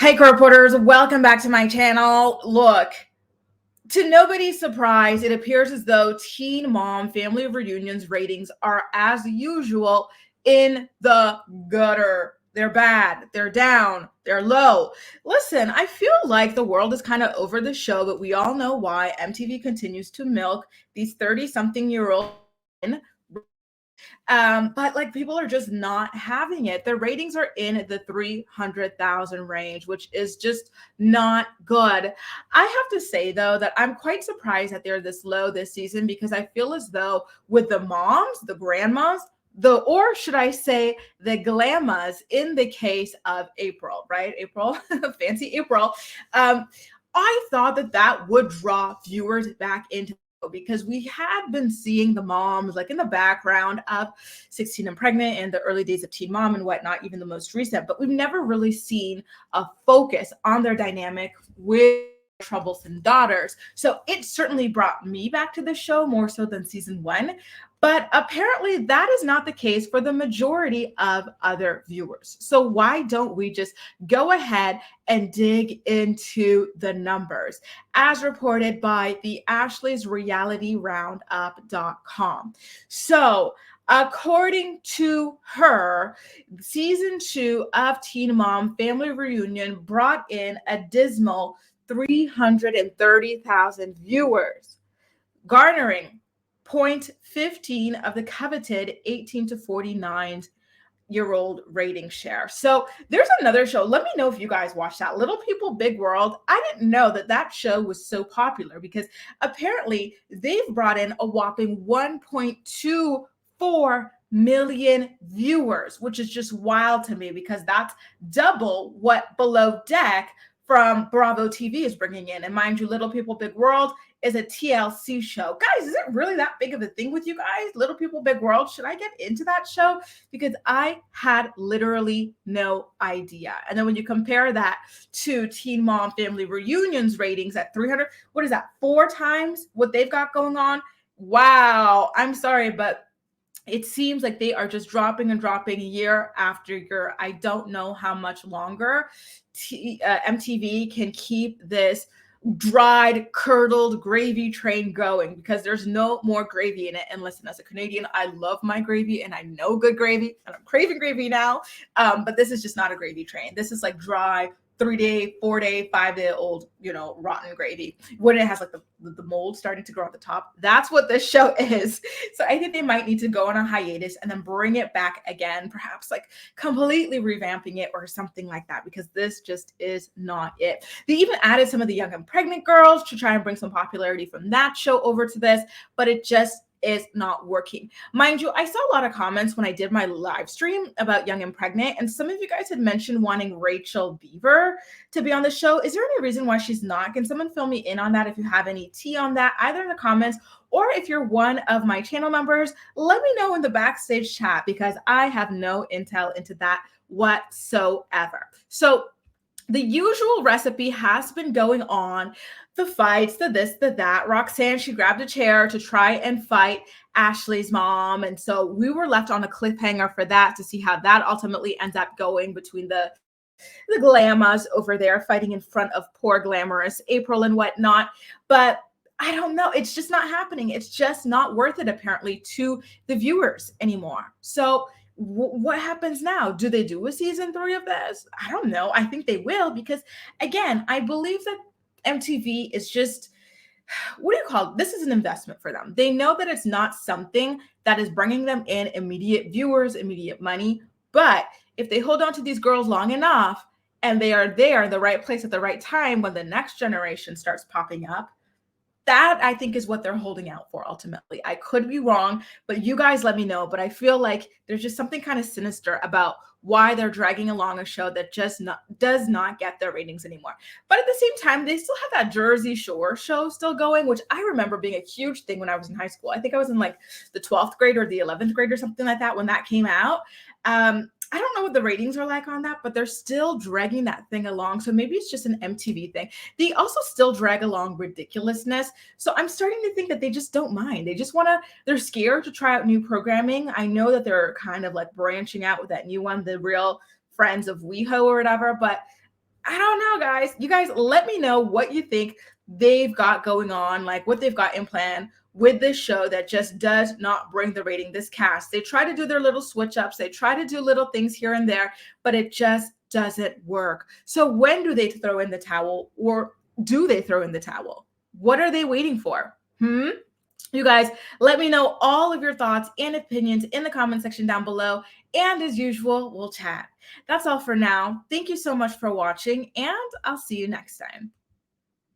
Hey, reporters, welcome back to my channel. Look, to nobody's surprise, it appears as though Teen Mom Family Reunions ratings are, as usual, in the gutter. They're bad, they're down, they're low. Listen, I feel like the world is kind of over the show, but we all know why. MTV continues to milk these 30-something-year-old men. But like people are just not having it. Their ratings are in the 300,000 range, which is just not good. I have to say though that I'm quite surprised that they're this low this season because I feel as though with the moms, the grandmas, or should I say the glamas in the case of April, right? April, fancy April. I thought that would draw viewers back into because we had been seeing the moms like in the background of 16 and Pregnant and the early days of Teen Mom and whatnot, even the most recent, but we've never really seen a focus on their dynamic with troublesome daughters. So it certainly brought me back to the show more so than season one. But apparently that is not the case for the majority of other viewers. So why don't we just go ahead and dig into the numbers as reported by the Ashley's Reality Roundup.com. So according to her, season 2 of Teen Mom Family Reunion brought in a dismal 330,000 viewers, garnering 0.15 of the coveted 18 to 49-year-old rating share. So there's another show. Let me know if you guys watched that. Little People, Big World. I didn't know that show was so popular because apparently they've brought in a whopping 1.24 million viewers, which is just wild to me because that's double what Below Deck from Bravo TV is bringing in. And mind you, Little People, Big World is a TLC show. Guys, is it really that big of a thing with you guys? Little People, Big World? Should I get into that show? Because I had literally no idea. And then when you compare that to Teen Mom Family Reunions ratings at 300, what is that, 4 times what they've got going on? Wow. I'm sorry, but it seems like they are just dropping and dropping year after year. I don't know how much longer MTV can keep this dried, curdled gravy train going because there's no more gravy in it. And listen, as a Canadian, I love my gravy and I know good gravy and I'm craving gravy now. But this is just not a gravy train. This is like dry, 3-day, 4-day, 5-day old, rotten gravy when it has like the mold starting to grow at the top. That's what this show is. So I think they might need to go on a hiatus and then bring it back again, perhaps like completely revamping it or something like that, because this just is not it. They even added some of the Young and Pregnant girls to try and bring some popularity from that show over to this, but it just is not working. Mind you, I saw a lot of comments when I did my live stream about Young and Pregnant, and some of you guys had mentioned wanting Rachel Beaver to be on the show. Is there any reason why she's not? Can someone fill me in on that if you have any tea on that, either in the comments or if you're one of my channel members, let me know in the backstage chat because I have no intel into that whatsoever. So the usual recipe has been going on. The fights, the this, the that. Roxanne, she grabbed a chair to try and fight Ashley's mom. And so we were left on a cliffhanger for that to see how that ultimately ends up going between the glamas over there fighting in front of poor glamorous April and whatnot. But I don't know. It's just not happening. It's just not worth it, apparently, to the viewers anymore. So what happens now? Do they do a season 3 of this? I don't know. I think they will because, again, I believe that MTV is just, what do you call it? This is an investment for them. They know that it's not something that is bringing them in immediate viewers, immediate money. But if they hold on to these girls long enough and they are there in the right place at the right time when the next generation starts popping up, that I think is what they're holding out for ultimately. I could be wrong, but you guys let me know. But I feel like there's just something kind of sinister about why they're dragging along a show that just does not get their ratings anymore. But at the same time, they still have that Jersey Shore show still going, which I remember being a huge thing when I was in high school. I think I was in like the 12th grade or the 11th grade or something like that when that came out. I don't know what the ratings are like on that, but they're still dragging that thing along. So maybe it's just an MTV thing. They also still drag along ridiculousness. So I'm starting to think that they just don't mind. They just they're scared to try out new programming. I know that they're kind of like branching out with that new one, the Real Friends of WeHo or whatever, but I don't know, guys. You guys let me know what you think they've got going on, like what they've got in plan with this show that just does not bring the rating. This cast, they try to do their little switch ups, they try to do little things here and there, but it just doesn't work. So when do they throw in the towel, or do they throw in the towel? What are they waiting for? You guys, let me know all of your thoughts and opinions in the comment section down below. And as usual, we'll chat. That's all for now. Thank you so much for watching, and I'll see you next time.